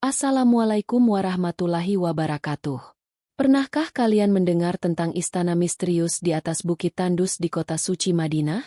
Assalamualaikum warahmatullahi wabarakatuh. Pernahkah kalian mendengar tentang istana misterius di atas Bukit Tandus di kota suci Madinah?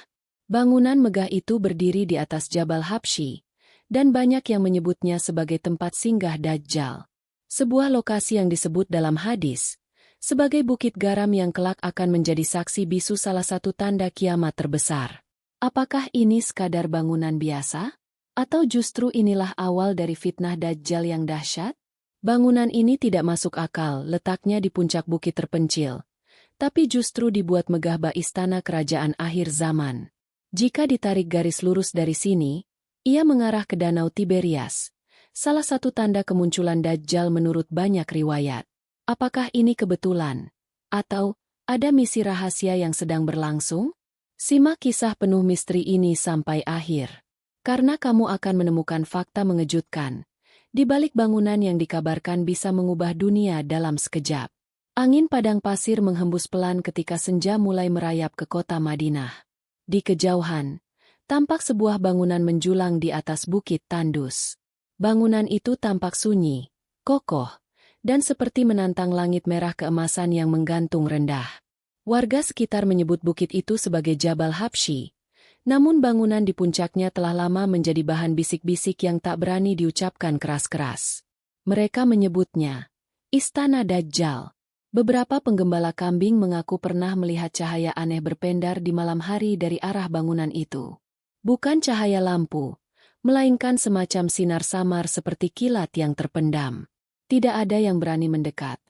Bangunan megah itu berdiri di atas Jabal Habsyi, dan banyak yang menyebutnya sebagai tempat singgah Dajjal. Sebuah lokasi yang disebut dalam hadis sebagai bukit garam yang kelak akan menjadi saksi bisu salah satu tanda kiamat terbesar. Apakah ini sekadar bangunan biasa? Atau justru inilah awal dari fitnah Dajjal yang dahsyat? Bangunan ini tidak masuk akal, letaknya di puncak bukit terpencil, tapi justru dibuat megah bak istana kerajaan akhir zaman. Jika ditarik garis lurus dari sini, ia mengarah ke Danau Tiberias, salah satu tanda kemunculan Dajjal menurut banyak riwayat. Apakah ini kebetulan? Atau ada misi rahasia yang sedang berlangsung? Simak kisah penuh misteri ini sampai akhir. Karena kamu akan menemukan fakta mengejutkan di balik bangunan yang dikabarkan bisa mengubah dunia dalam sekejap. Angin padang pasir menghembus pelan ketika senja mulai merayap ke kota Madinah. Di kejauhan, tampak sebuah bangunan menjulang di atas Bukit Tandus. Bangunan itu tampak sunyi, kokoh, dan seperti menantang langit merah keemasan yang menggantung rendah. Warga sekitar menyebut bukit itu sebagai Jabal Habsyi. Namun bangunan di puncaknya telah lama menjadi bahan bisik-bisik yang tak berani diucapkan keras-keras. Mereka menyebutnya Istana Dajjal. Beberapa penggembala kambing mengaku pernah melihat cahaya aneh berpendar di malam hari dari arah bangunan itu. Bukan cahaya lampu, melainkan semacam sinar samar seperti kilat yang terpendam. Tidak ada yang berani mendekat.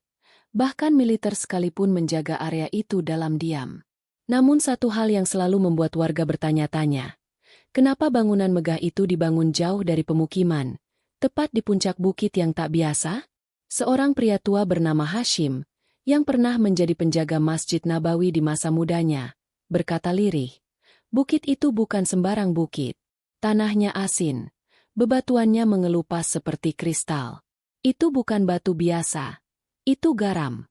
Bahkan militer sekalipun menjaga area itu dalam diam. Namun satu hal yang selalu membuat warga bertanya-tanya. Kenapa bangunan megah itu dibangun jauh dari pemukiman, tepat di puncak bukit yang tak biasa? Seorang pria tua bernama Hashim, yang pernah menjadi penjaga Masjid Nabawi di masa mudanya, berkata lirih, bukit itu bukan sembarang bukit. Tanahnya asin, bebatuannya mengelupas seperti kristal. Itu bukan batu biasa, itu garam.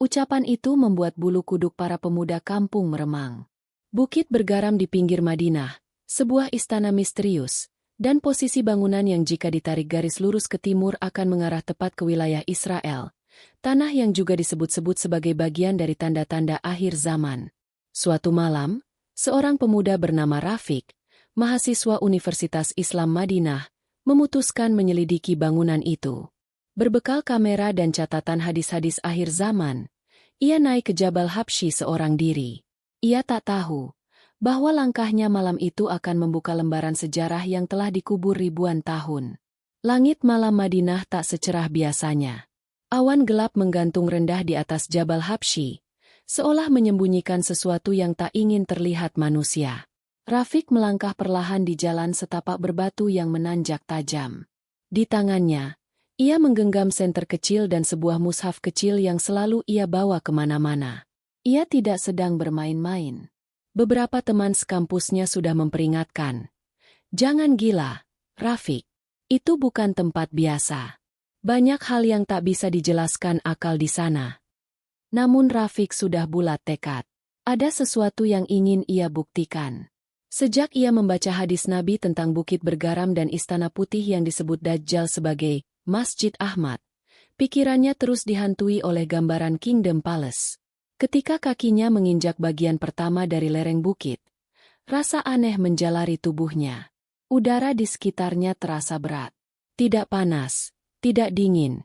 Ucapan itu membuat bulu kuduk para pemuda kampung meremang. Bukit bergaram di pinggir Madinah, sebuah istana misterius, dan posisi bangunan yang jika ditarik garis lurus ke timur akan mengarah tepat ke wilayah Israel, tanah yang juga disebut-sebut sebagai bagian dari tanda-tanda akhir zaman. Suatu malam, seorang pemuda bernama Rafiq, mahasiswa Universitas Islam Madinah, memutuskan menyelidiki bangunan itu. Berbekal kamera dan catatan hadis-hadis akhir zaman, ia naik ke Jabal Habsyi seorang diri. Ia tak tahu bahwa langkahnya malam itu akan membuka lembaran sejarah yang telah dikubur ribuan tahun. Langit malam Madinah tak secerah biasanya. Awan gelap menggantung rendah di atas Jabal Habsyi, seolah menyembunyikan sesuatu yang tak ingin terlihat manusia. Rafiq melangkah perlahan di jalan setapak berbatu yang menanjak tajam. Di tangannya, ia menggenggam senter kecil dan sebuah mushaf kecil yang selalu ia bawa kemana-mana. Ia tidak sedang bermain-main. Beberapa teman sekampusnya sudah memperingatkan. Jangan gila, Rafiq. Itu bukan tempat biasa. Banyak hal yang tak bisa dijelaskan akal di sana. Namun Rafiq sudah bulat tekad. Ada sesuatu yang ingin ia buktikan. Sejak ia membaca hadis Nabi tentang Bukit Bergaram dan Istana Putih yang disebut Dajjal sebagai Masjid Ahmad, pikirannya terus dihantui oleh gambaran Kingdom Palace. Ketika kakinya menginjak bagian pertama dari lereng bukit, rasa aneh menjalari tubuhnya. Udara di sekitarnya terasa berat. Tidak panas, tidak dingin,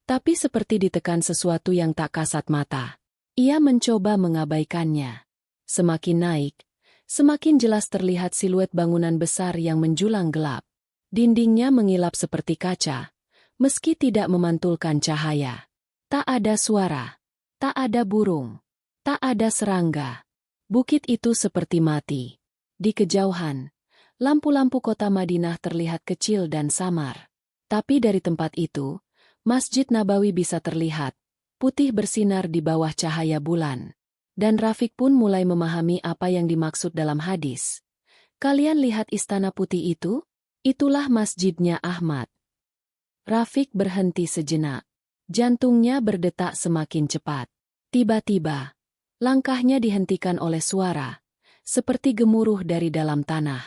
tapi seperti ditekan sesuatu yang tak kasat mata. Ia mencoba mengabaikannya. Semakin naik, semakin jelas terlihat siluet bangunan besar yang menjulang gelap. Dindingnya mengilap seperti kaca, meski tidak memantulkan cahaya. Tak ada suara, tak ada burung, tak ada serangga. Bukit itu seperti mati. Di kejauhan, lampu-lampu kota Madinah terlihat kecil dan samar. Tapi dari tempat itu, Masjid Nabawi bisa terlihat, putih bersinar di bawah cahaya bulan. Dan Rafiq pun mulai memahami apa yang dimaksud dalam hadis. Kalian lihat istana putih itu? Itulah masjidnya Ahmad. Rafiq berhenti sejenak. Jantungnya berdetak semakin cepat. Tiba-tiba, langkahnya dihentikan oleh suara, seperti gemuruh dari dalam tanah.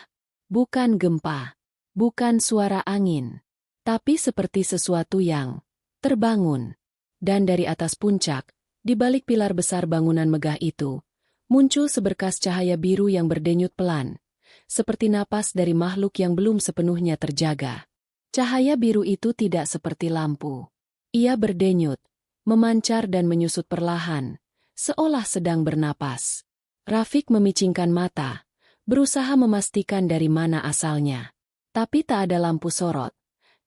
Bukan gempa, bukan suara angin, tapi seperti sesuatu yang terbangun. Dan dari atas puncak, di balik pilar besar bangunan megah itu, muncul seberkas cahaya biru yang berdenyut pelan, seperti napas dari makhluk yang belum sepenuhnya terjaga. Cahaya biru itu tidak seperti lampu. Ia berdenyut, memancar dan menyusut perlahan, seolah sedang bernapas. Rafiq memicingkan mata, berusaha memastikan dari mana asalnya. Tapi tak ada lampu sorot,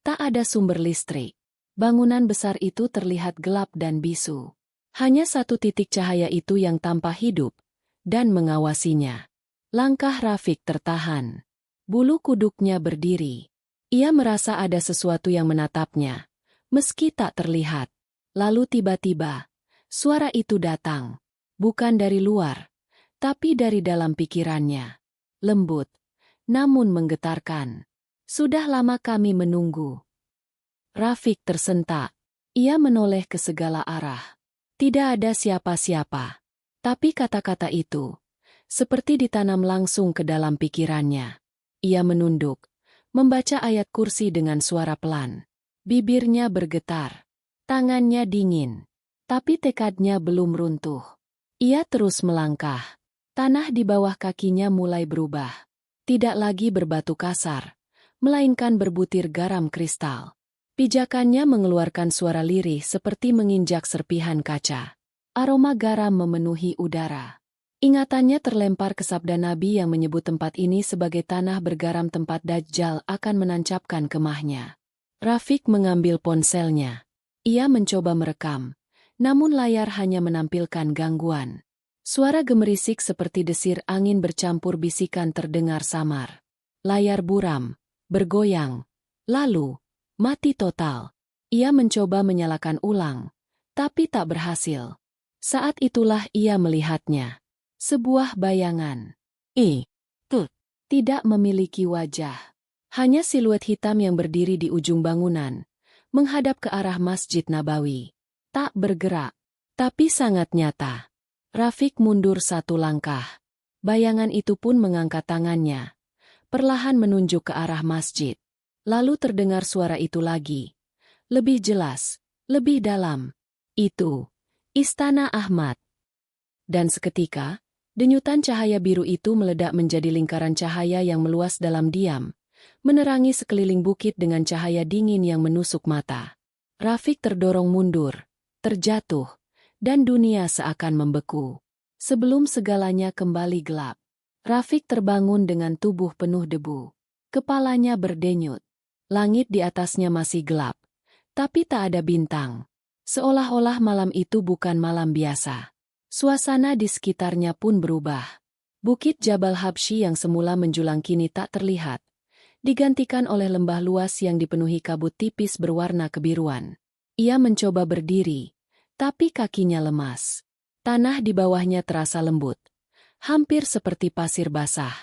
tak ada sumber listrik. Bangunan besar itu terlihat gelap dan bisu. Hanya satu titik cahaya itu yang tampak hidup dan mengawasinya. Langkah Rafiq tertahan. Bulu kuduknya berdiri. Ia merasa ada sesuatu yang menatapnya, meski tak terlihat. Lalu tiba-tiba, suara itu datang. Bukan dari luar, tapi dari dalam pikirannya. Lembut, namun menggetarkan. Sudah lama kami menunggu. Rafiq tersentak. Ia menoleh ke segala arah. Tidak ada siapa-siapa. Tapi kata-kata itu, seperti ditanam langsung ke dalam pikirannya. Ia menunduk, membaca ayat kursi dengan suara pelan. Bibirnya bergetar. Tangannya dingin. Tapi tekadnya belum runtuh. Ia terus melangkah. Tanah di bawah kakinya mulai berubah. Tidak lagi berbatu kasar, melainkan berbutir garam kristal. Pijakannya mengeluarkan suara lirih seperti menginjak serpihan kaca. Aroma garam memenuhi udara. Ingatannya terlempar ke sabda Nabi yang menyebut tempat ini sebagai tanah bergaram tempat Dajjal akan menancapkan kemahnya. Rafiq mengambil ponselnya. Ia mencoba merekam, namun layar hanya menampilkan gangguan. Suara gemerisik seperti desir angin bercampur bisikan terdengar samar. Layar buram, bergoyang, lalu mati total. Ia mencoba menyalakan ulang, tapi tak berhasil. Saat itulah ia melihatnya. Sebuah bayangan. Tidak memiliki wajah. Hanya siluet hitam yang berdiri di ujung bangunan, menghadap ke arah Masjid Nabawi. Tak bergerak, tapi sangat nyata. Rafiq mundur satu langkah. Bayangan itu pun mengangkat tangannya, perlahan menunjuk ke arah masjid. Lalu terdengar suara itu lagi. Lebih jelas, lebih dalam. Itu, Istana Ahmad. Dan seketika, denyutan cahaya biru itu meledak menjadi lingkaran cahaya yang meluas dalam diam, menerangi sekeliling bukit dengan cahaya dingin yang menusuk mata. Rafiq terdorong mundur, terjatuh, dan dunia seakan membeku. Sebelum segalanya kembali gelap, Rafiq terbangun dengan tubuh penuh debu. Kepalanya berdenyut. Langit di atasnya masih gelap, tapi tak ada bintang. Seolah-olah malam itu bukan malam biasa. Suasana di sekitarnya pun berubah. Bukit Jabal Habsyi yang semula menjulang kini tak terlihat, digantikan oleh lembah luas yang dipenuhi kabut tipis berwarna kebiruan. Ia mencoba berdiri, tapi kakinya lemas. Tanah di bawahnya terasa lembut, hampir seperti pasir basah.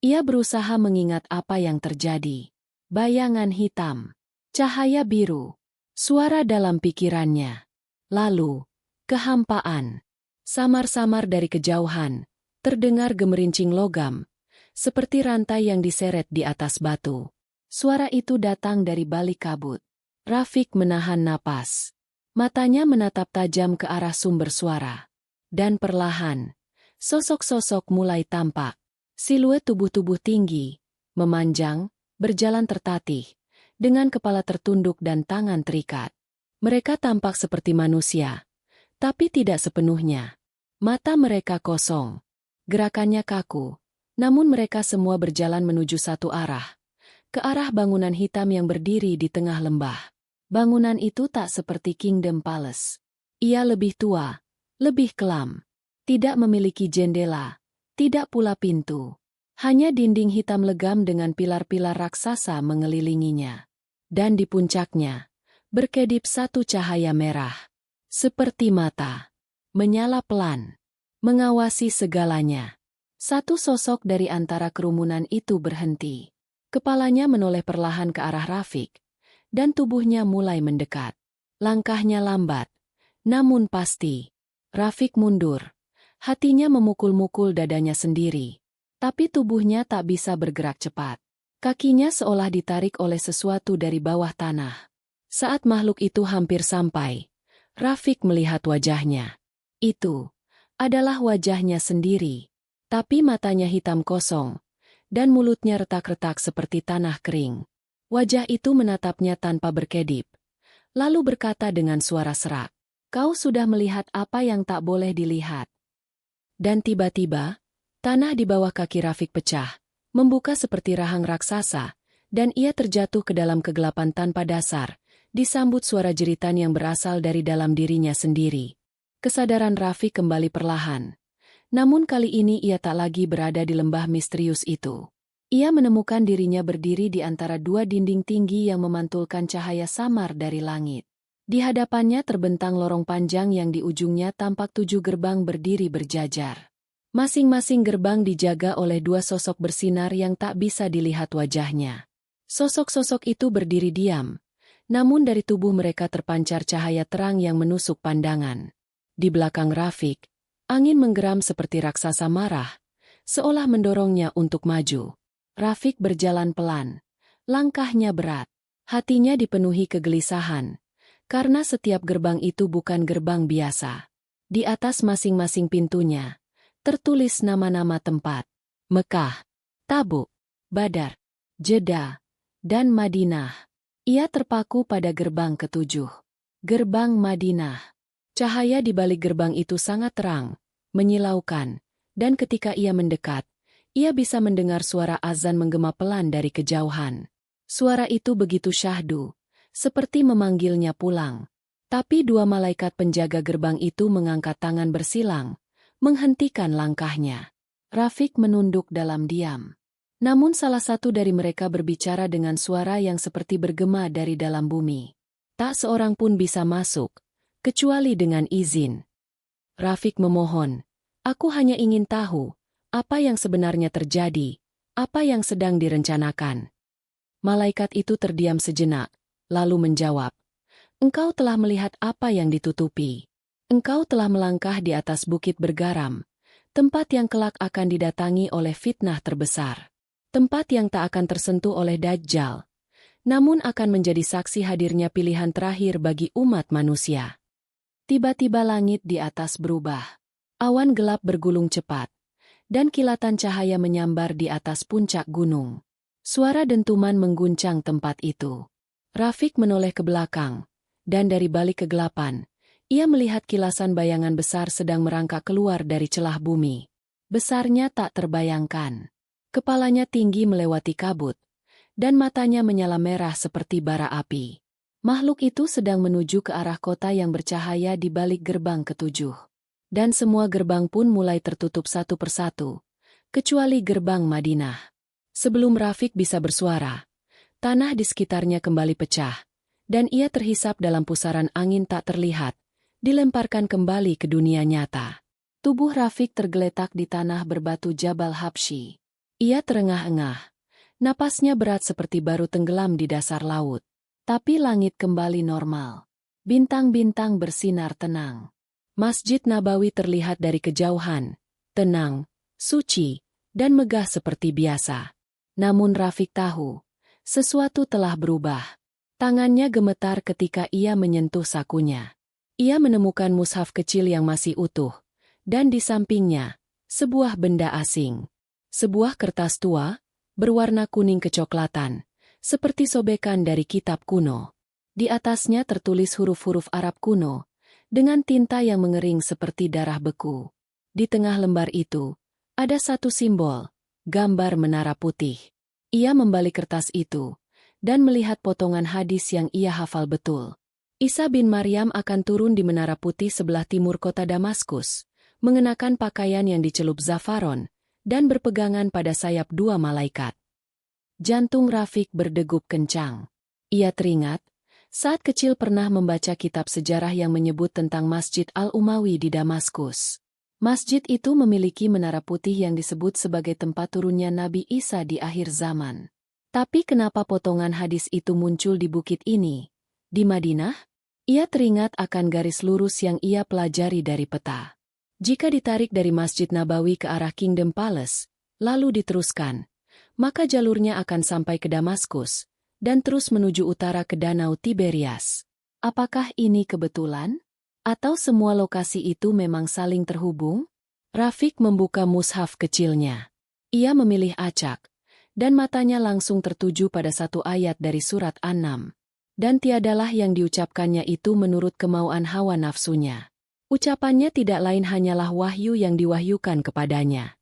Ia berusaha mengingat apa yang terjadi. Bayangan hitam, cahaya biru, suara dalam pikirannya. Lalu, kehampaan. Samar-samar dari kejauhan, terdengar gemerincing logam, seperti rantai yang diseret di atas batu. Suara itu datang dari balik kabut. Rafiq menahan napas. Matanya menatap tajam ke arah sumber suara. Dan perlahan, sosok-sosok mulai tampak. Siluet tubuh-tubuh tinggi, memanjang, berjalan tertatih, dengan kepala tertunduk dan tangan terikat. Mereka tampak seperti manusia, tapi tidak sepenuhnya. Mata mereka kosong, gerakannya kaku, namun mereka semua berjalan menuju satu arah, ke arah bangunan hitam yang berdiri di tengah lembah. Bangunan itu tak seperti Kingdom Palace. Ia lebih tua, lebih kelam, tidak memiliki jendela, tidak pula pintu. Hanya dinding hitam legam dengan pilar-pilar raksasa mengelilinginya. Dan di puncaknya, berkedip satu cahaya merah. Seperti mata. Menyala pelan. Mengawasi segalanya. Satu sosok dari antara kerumunan itu berhenti. Kepalanya menoleh perlahan ke arah Rafiq. Dan tubuhnya mulai mendekat. Langkahnya lambat, namun pasti. Rafiq mundur. Hatinya memukul-mukul dadanya sendiri. Tapi tubuhnya tak bisa bergerak cepat. Kakinya seolah ditarik oleh sesuatu dari bawah tanah. Saat makhluk itu hampir sampai, Rafiq melihat wajahnya. Itu adalah wajahnya sendiri. Tapi matanya hitam kosong, dan mulutnya retak-retak seperti tanah kering. Wajah itu menatapnya tanpa berkedip, lalu berkata dengan suara serak, "Kau sudah melihat apa yang tak boleh dilihat." Dan tiba-tiba, tanah di bawah kaki Rafiq pecah, membuka seperti rahang raksasa, dan ia terjatuh ke dalam kegelapan tanpa dasar, disambut suara jeritan yang berasal dari dalam dirinya sendiri. Kesadaran Rafiq kembali perlahan. Namun kali ini ia tak lagi berada di lembah misterius itu. Ia menemukan dirinya berdiri di antara dua dinding tinggi yang memantulkan cahaya samar dari langit. Di hadapannya terbentang lorong panjang yang di ujungnya tampak 7 gerbang berdiri berjajar. Masing-masing gerbang dijaga oleh 2 sosok bersinar yang tak bisa dilihat wajahnya. Sosok-sosok itu berdiri diam, namun dari tubuh mereka terpancar cahaya terang yang menusuk pandangan. Di belakang Rafiq, angin menggeram seperti raksasa marah, seolah mendorongnya untuk maju. Rafiq berjalan pelan, langkahnya berat, hatinya dipenuhi kegelisahan, karena setiap gerbang itu bukan gerbang biasa. Di atas masing-masing pintunya, tertulis nama-nama tempat: Mekah, Tabuk, Badar, Jeddah, dan Madinah. Ia terpaku pada gerbang ketujuh. Gerbang Madinah. Cahaya di balik gerbang itu sangat terang, menyilaukan, dan ketika ia mendekat, ia bisa mendengar suara azan menggema pelan dari kejauhan. Suara itu begitu syahdu, seperti memanggilnya pulang. Tapi 2 malaikat penjaga gerbang itu mengangkat tangan bersilang, menghentikan langkahnya. Rafiq menunduk dalam diam. Namun salah satu dari mereka berbicara dengan suara yang seperti bergema dari dalam bumi. Tak seorang pun bisa masuk, kecuali dengan izin. Rafiq memohon, "Aku hanya ingin tahu, apa yang sebenarnya terjadi, apa yang sedang direncanakan." Malaikat itu terdiam sejenak, lalu menjawab, "Engkau telah melihat apa yang ditutupi. Engkau telah melangkah di atas bukit bergaram, tempat yang kelak akan didatangi oleh fitnah terbesar. Tempat yang tak akan tersentuh oleh Dajjal, namun akan menjadi saksi hadirnya pilihan terakhir bagi umat manusia." Tiba-tiba langit di atas berubah. Awan gelap bergulung cepat, dan kilatan cahaya menyambar di atas puncak gunung. Suara dentuman mengguncang tempat itu. Rafiq menoleh ke belakang, dan dari balik kegelapan, ia melihat kilasan bayangan besar sedang merangkak keluar dari celah bumi. Besarnya tak terbayangkan. Kepalanya tinggi melewati kabut, dan matanya menyala merah seperti bara api. Makhluk itu sedang menuju ke arah kota yang bercahaya di balik gerbang ketujuh. Dan semua gerbang pun mulai tertutup satu persatu, kecuali gerbang Madinah. Sebelum Rafiq bisa bersuara, tanah di sekitarnya kembali pecah, dan ia terhisap dalam pusaran angin tak terlihat, dilemparkan kembali ke dunia nyata. Tubuh Rafiq tergeletak di tanah berbatu Jabal Habsyi. Ia terengah-engah, napasnya berat seperti baru tenggelam di dasar laut. Tapi langit kembali normal. Bintang-bintang bersinar tenang. Masjid Nabawi terlihat dari kejauhan, tenang, suci, dan megah seperti biasa. Namun Rafiq tahu, sesuatu telah berubah. Tangannya gemetar ketika ia menyentuh sakunya. Ia menemukan mushaf kecil yang masih utuh, dan di sampingnya, sebuah benda asing. Sebuah kertas tua, berwarna kuning kecoklatan, seperti sobekan dari kitab kuno. Di atasnya tertulis huruf-huruf Arab kuno, dengan tinta yang mengering seperti darah beku. Di tengah lembar itu, ada satu simbol, gambar menara putih. Ia membalik kertas itu, dan melihat potongan hadis yang ia hafal betul. Isa bin Maryam akan turun di menara putih sebelah timur kota Damaskus, mengenakan pakaian yang dicelup zafaron, dan berpegangan pada sayap 2 malaikat. Jantung Rafiq berdegup kencang. Ia teringat, saat kecil pernah membaca kitab sejarah yang menyebut tentang Masjid Al-Umawi di Damaskus. Masjid itu memiliki menara putih yang disebut sebagai tempat turunnya Nabi Isa di akhir zaman. Tapi kenapa potongan hadis itu muncul di bukit ini? Di Madinah? Ia teringat akan garis lurus yang ia pelajari dari peta. Jika ditarik dari Masjid Nabawi ke arah Kingdom Palace, lalu diteruskan, maka jalurnya akan sampai ke Damaskus, dan terus menuju utara ke Danau Tiberias. Apakah ini kebetulan? Atau semua lokasi itu memang saling terhubung? Rafiq membuka mushaf kecilnya. Ia memilih acak, dan matanya langsung tertuju pada satu ayat dari surat An-Nam. Dan tiadalah yang diucapkannya itu menurut kemauan hawa nafsunya. Ucapannya tidak lain hanyalah wahyu yang diwahyukan kepadanya.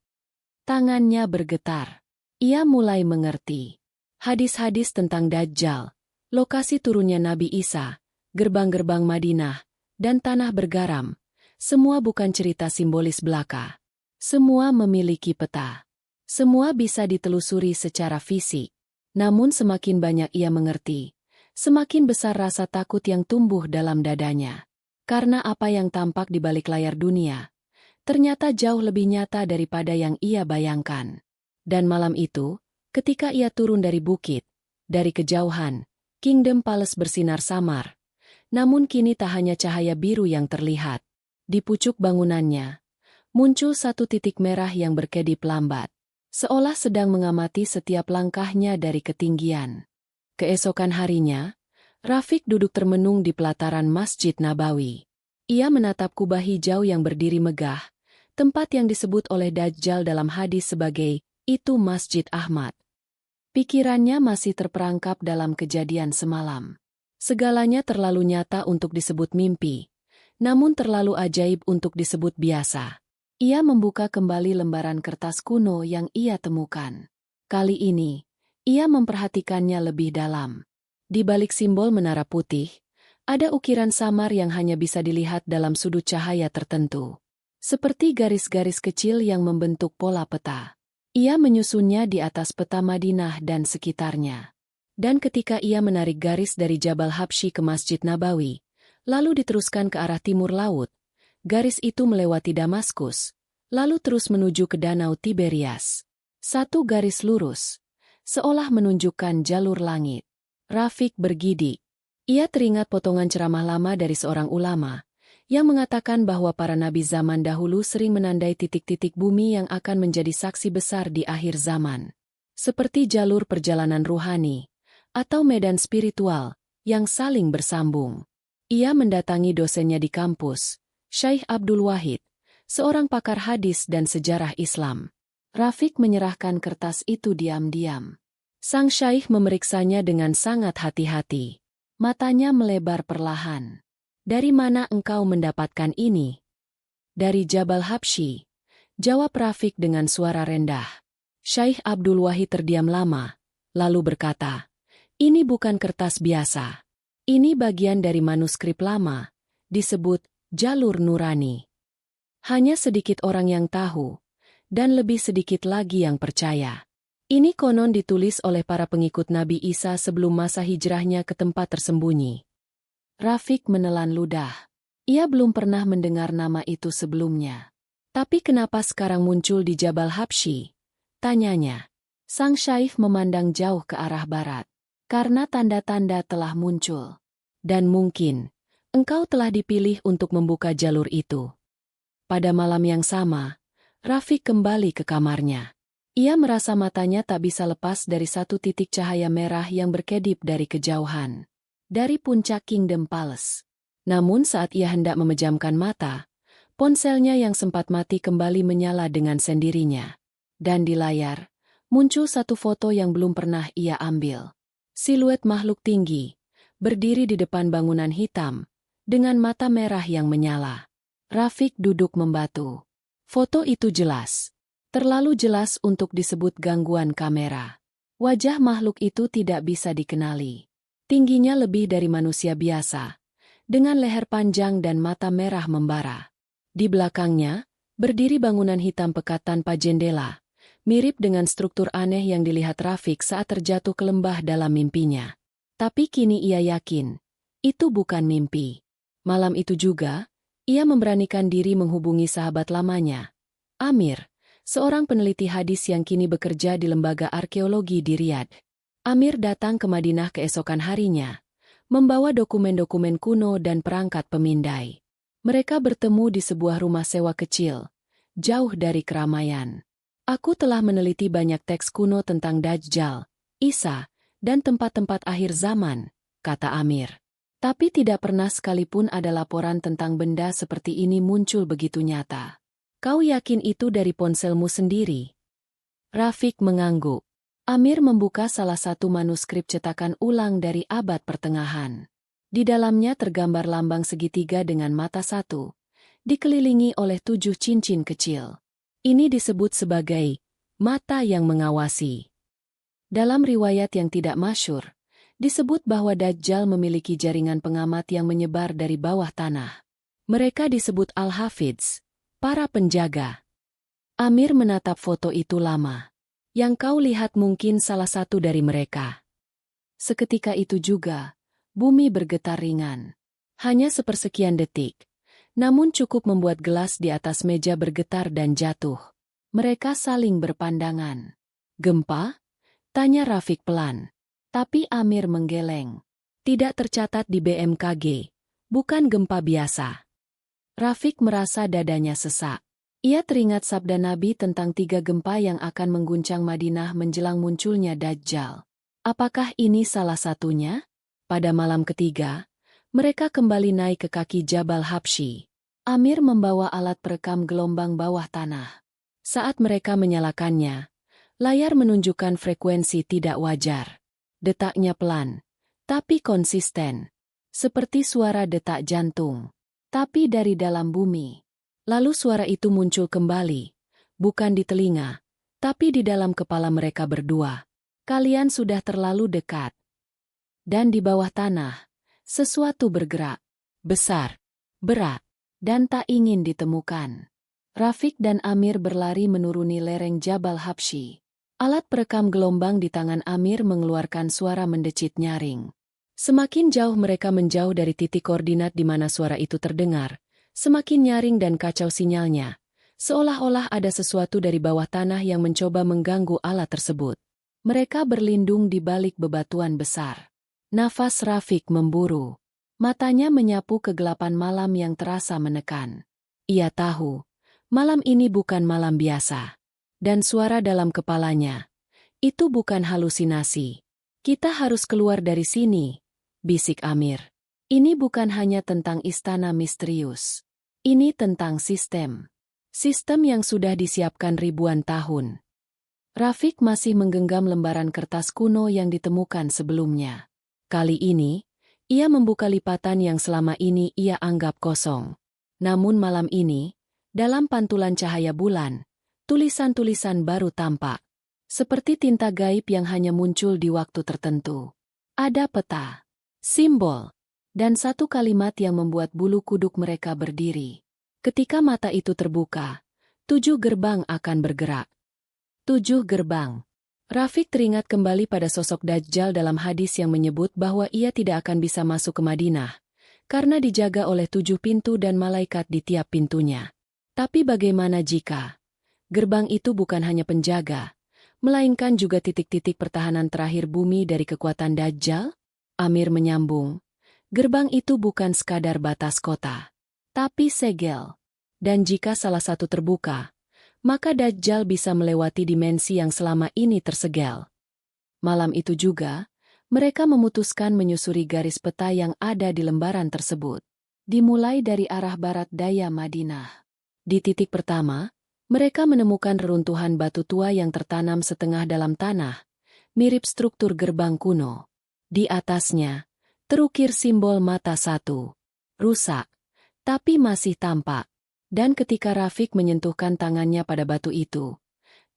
Tangannya bergetar. Ia mulai mengerti. Hadis-hadis tentang Dajjal, lokasi turunnya Nabi Isa, gerbang-gerbang Madinah, dan tanah bergaram, semua bukan cerita simbolis belaka. Semua memiliki peta. Semua bisa ditelusuri secara fisik. Namun semakin banyak ia mengerti, semakin besar rasa takut yang tumbuh dalam dadanya. Karena apa yang tampak di balik layar dunia, ternyata jauh lebih nyata daripada yang ia bayangkan. Dan malam itu, ketika ia turun dari bukit, dari kejauhan, Kingdom Palace bersinar samar. Namun kini tak hanya cahaya biru yang terlihat. Di pucuk bangunannya, muncul satu titik merah yang berkedip lambat, seolah sedang mengamati setiap langkahnya dari ketinggian. Keesokan harinya, Rafiq duduk termenung di pelataran Masjid Nabawi. Ia menatap kubah hijau yang berdiri megah, tempat yang disebut oleh Dajjal dalam hadis sebagai, itu Masjid Ahmad. Pikirannya masih terperangkap dalam kejadian semalam. Segalanya terlalu nyata untuk disebut mimpi, namun terlalu ajaib untuk disebut biasa. Ia membuka kembali lembaran kertas kuno yang ia temukan. Kali ini, ia memperhatikannya lebih dalam. Di balik simbol menara putih, ada ukiran samar yang hanya bisa dilihat dalam sudut cahaya tertentu. Seperti garis-garis kecil yang membentuk pola peta. Ia menyusunnya di atas peta Madinah dan sekitarnya. Dan ketika ia menarik garis dari Jabal Habsyi ke Masjid Nabawi, lalu diteruskan ke arah timur laut, garis itu melewati Damaskus, lalu terus menuju ke Danau Tiberias. Satu garis lurus, seolah menunjukkan jalur langit. Rafiq bergidik. Ia teringat potongan ceramah lama dari seorang ulama, yang mengatakan bahwa para nabi zaman dahulu sering menandai titik-titik bumi yang akan menjadi saksi besar di akhir zaman. Seperti jalur perjalanan ruhani, atau medan spiritual, yang saling bersambung. Ia mendatangi dosennya di kampus, Syekh Abdul Wahid, seorang pakar hadis dan sejarah Islam. Rafiq menyerahkan kertas itu diam-diam. Sang syaikh memeriksanya dengan sangat hati-hati. Matanya melebar perlahan. Dari mana engkau mendapatkan ini? Dari Jabal Habsyi, jawab Rafiq dengan suara rendah. Syekh Abdul Wahid terdiam lama, lalu berkata, ini bukan kertas biasa. Ini bagian dari manuskrip lama, disebut Jalur Nurani. Hanya sedikit orang yang tahu, dan lebih sedikit lagi yang percaya. Ini konon ditulis oleh para pengikut Nabi Isa sebelum masa hijrahnya ke tempat tersembunyi. Rafiq menelan ludah. Ia belum pernah mendengar nama itu sebelumnya. Tapi kenapa sekarang muncul di Jabal Habsyi? Tanyanya. Sang syaikh memandang jauh ke arah barat. Karena tanda-tanda telah muncul. Dan mungkin, engkau telah dipilih untuk membuka jalur itu. Pada malam yang sama, Rafiq kembali ke kamarnya. Ia merasa matanya tak bisa lepas dari satu titik cahaya merah yang berkedip dari kejauhan. Dari puncak Kingdom Palace. Namun saat ia hendak memejamkan mata, ponselnya yang sempat mati kembali menyala dengan sendirinya. Dan di layar, muncul satu foto yang belum pernah ia ambil. Siluet makhluk tinggi, berdiri di depan bangunan hitam, dengan mata merah yang menyala. Rafiq duduk membatu. Foto itu jelas. Terlalu jelas untuk disebut gangguan kamera. Wajah makhluk itu tidak bisa dikenali. Tingginya lebih dari manusia biasa, dengan leher panjang dan mata merah membara. Di belakangnya, berdiri bangunan hitam pekat tanpa jendela, mirip dengan struktur aneh yang dilihat Rafiq saat terjatuh ke lembah dalam mimpinya. Tapi kini ia yakin, itu bukan mimpi. Malam itu juga, ia memberanikan diri menghubungi sahabat lamanya, Amir, seorang peneliti hadis yang kini bekerja di lembaga arkeologi di Riyadh. Amir datang ke Madinah keesokan harinya, membawa dokumen-dokumen kuno dan perangkat pemindai. Mereka bertemu di sebuah rumah sewa kecil, jauh dari keramaian. Aku telah meneliti banyak teks kuno tentang Dajjal, Isa, dan tempat-tempat akhir zaman, kata Amir. Tapi tidak pernah sekalipun ada laporan tentang benda seperti ini muncul begitu nyata. Kau yakin itu dari ponselmu sendiri? Rafiq mengangguk. Amir membuka salah satu manuskrip cetakan ulang dari abad pertengahan. Di dalamnya tergambar lambang segitiga dengan mata satu, dikelilingi oleh 7 cincin kecil. Ini disebut sebagai mata yang mengawasi. Dalam riwayat yang tidak masyhur, disebut bahwa Dajjal memiliki jaringan pengamat yang menyebar dari bawah tanah. Mereka disebut Al-Hafidz, para penjaga. Amir menatap foto itu lama. Yang kau lihat mungkin salah satu dari mereka. Seketika itu juga, bumi bergetar ringan. Hanya sepersekian detik. Namun cukup membuat gelas di atas meja bergetar dan jatuh. Mereka saling berpandangan. Gempa? Tanya Rafiq pelan. Tapi Amir menggeleng. Tidak tercatat di BMKG. Bukan gempa biasa. Rafiq merasa dadanya sesak. Ia teringat sabda Nabi tentang 3 gempa yang akan mengguncang Madinah menjelang munculnya Dajjal. Apakah ini salah satunya? Pada malam ketiga, mereka kembali naik ke kaki Jabal Habsyi. Amir membawa alat perekam gelombang bawah tanah. Saat mereka menyalakannya, layar menunjukkan frekuensi tidak wajar. Detaknya pelan, tapi konsisten. Seperti suara detak jantung. Tapi dari dalam bumi. Lalu suara itu muncul kembali. Bukan di telinga, tapi di dalam kepala mereka berdua. Kalian sudah terlalu dekat. Dan di bawah tanah, sesuatu bergerak. Besar, berat, dan tak ingin ditemukan. Rafiq dan Amir berlari menuruni lereng Jabal Habsyi. Alat perekam gelombang di tangan Amir mengeluarkan suara mendecit nyaring. Semakin jauh mereka menjauh dari titik koordinat di mana suara itu terdengar, semakin nyaring dan kacau sinyalnya. Seolah-olah ada sesuatu dari bawah tanah yang mencoba mengganggu alat tersebut. Mereka berlindung di balik bebatuan besar. Nafas Rafiq memburu. Matanya menyapu kegelapan malam yang terasa menekan. Ia tahu, malam ini bukan malam biasa. Dan suara dalam kepalanya, itu bukan halusinasi. Kita harus keluar dari sini, bisik Amir. Ini bukan hanya tentang istana misterius. Ini tentang sistem. Sistem yang sudah disiapkan ribuan tahun. Rafiq masih menggenggam lembaran kertas kuno yang ditemukan sebelumnya. Kali ini, ia membuka lipatan yang selama ini ia anggap kosong. Namun malam ini, dalam pantulan cahaya bulan, tulisan-tulisan baru tampak. Seperti tinta gaib yang hanya muncul di waktu tertentu. Ada peta, simbol, dan satu kalimat yang membuat bulu kuduk mereka berdiri. Ketika mata itu terbuka, 7 gerbang akan bergerak. 7 gerbang. Rafiq teringat kembali pada sosok Dajjal dalam hadis yang menyebut bahwa ia tidak akan bisa masuk ke Madinah, karena dijaga oleh 7 pintu dan malaikat di tiap pintunya. Tapi bagaimana jika gerbang itu bukan hanya penjaga, melainkan juga titik-titik pertahanan terakhir bumi dari kekuatan Dajjal? Amir menyambung, gerbang itu bukan sekadar batas kota, tapi segel. Dan jika salah satu terbuka, maka Dajjal bisa melewati dimensi yang selama ini tersegel. Malam itu juga, mereka memutuskan menyusuri garis peta yang ada di lembaran tersebut. Dimulai dari arah barat daya Madinah. Di titik pertama, mereka menemukan reruntuhan batu tua yang tertanam setengah dalam tanah, mirip struktur gerbang kuno. Di atasnya, terukir simbol mata satu. Rusak, tapi masih tampak. Dan ketika Rafiq menyentuhkan tangannya pada batu itu,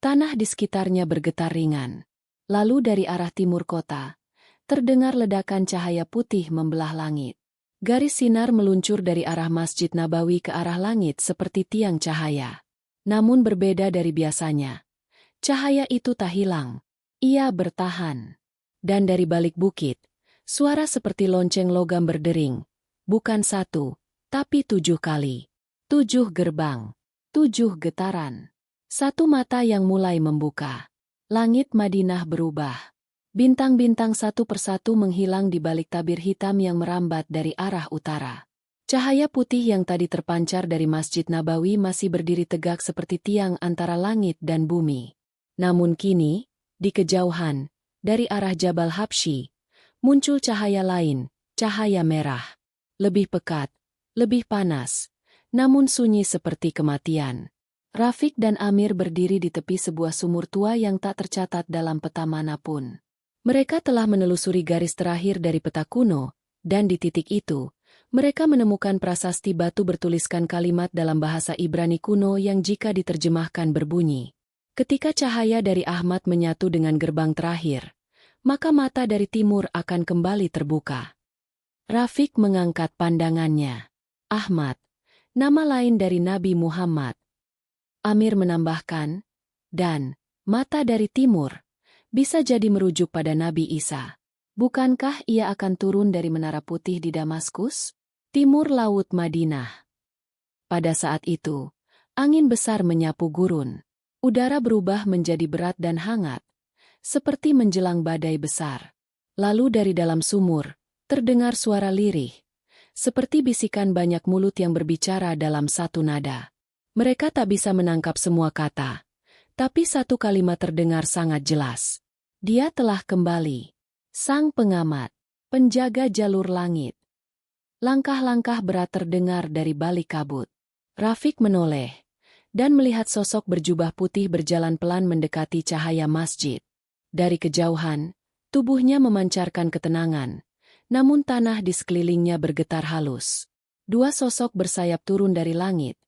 tanah di sekitarnya bergetar ringan. Lalu dari arah timur kota, terdengar ledakan cahaya putih membelah langit. Garis sinar meluncur dari arah Masjid Nabawi ke arah langit seperti tiang cahaya. Namun berbeda dari biasanya. Cahaya itu tak hilang. Ia bertahan. Dan dari balik bukit, suara seperti lonceng logam berdering. Bukan 1, tapi 7 kali. 7 gerbang, 7 getaran. 1 mata yang mulai membuka. Langit Madinah berubah. Bintang-bintang satu persatu menghilang di balik tabir hitam yang merambat dari arah utara. Cahaya putih yang tadi terpancar dari Masjid Nabawi masih berdiri tegak seperti tiang antara langit dan bumi. Namun kini, di kejauhan, dari arah Jabal Habsyi, muncul cahaya lain, cahaya merah. Lebih pekat, lebih panas, namun sunyi seperti kematian. Rafiq dan Amir berdiri di tepi sebuah sumur tua yang tak tercatat dalam peta manapun. Mereka telah menelusuri garis terakhir dari peta kuno, dan di titik itu, mereka menemukan prasasti batu bertuliskan kalimat dalam bahasa Ibrani kuno yang jika diterjemahkan berbunyi, "Ketika cahaya dari Ahmad menyatu dengan gerbang terakhir, maka mata dari timur akan kembali terbuka." Rafiq mengangkat pandangannya. Ahmad, nama lain dari Nabi Muhammad. Amir menambahkan, dan mata dari timur bisa jadi merujuk pada Nabi Isa. Bukankah ia akan turun dari Menara Putih di Damaskus, timur laut Madinah? Pada saat itu, angin besar menyapu gurun. Udara berubah menjadi berat dan hangat, seperti menjelang badai besar. Lalu dari dalam sumur, terdengar suara lirih, seperti bisikan banyak mulut yang berbicara dalam satu nada. Mereka tak bisa menangkap semua kata, tapi satu kalimat terdengar sangat jelas. Dia telah kembali. Sang pengamat, penjaga jalur langit. Langkah-langkah berat terdengar dari balik kabut. Rafiq menoleh, dan melihat sosok berjubah putih berjalan pelan mendekati cahaya masjid. Dari kejauhan, tubuhnya memancarkan ketenangan, namun tanah di sekelilingnya bergetar halus. Dua sosok bersayap turun dari langit,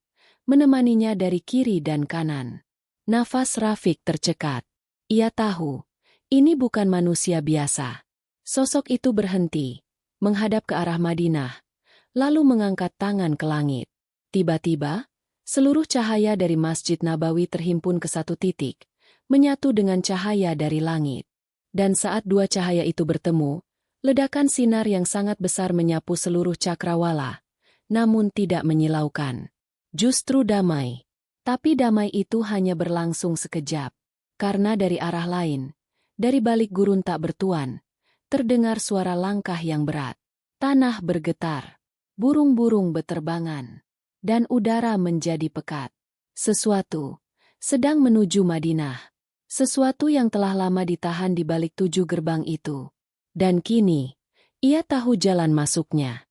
menemaninya dari kiri dan kanan. Nafas Rafiq tercekat. Ia tahu, ini bukan manusia biasa. Sosok itu berhenti, menghadap ke arah Madinah, lalu mengangkat tangan ke langit. Tiba-tiba, seluruh cahaya dari Masjid Nabawi terhimpun ke satu titik, menyatu dengan cahaya dari langit. Dan saat dua cahaya itu bertemu, ledakan sinar yang sangat besar menyapu seluruh cakrawala, namun tidak menyilaukan. Justru damai. Tapi damai itu hanya berlangsung sekejap. Karena dari arah lain, dari balik gurun tak bertuan, terdengar suara langkah yang berat. Tanah bergetar. Burung-burung beterbangan. Dan udara menjadi pekat. Sesuatu sedang menuju Madinah. Sesuatu yang telah lama ditahan di balik 7 gerbang itu. Dan kini, ia tahu jalan masuknya.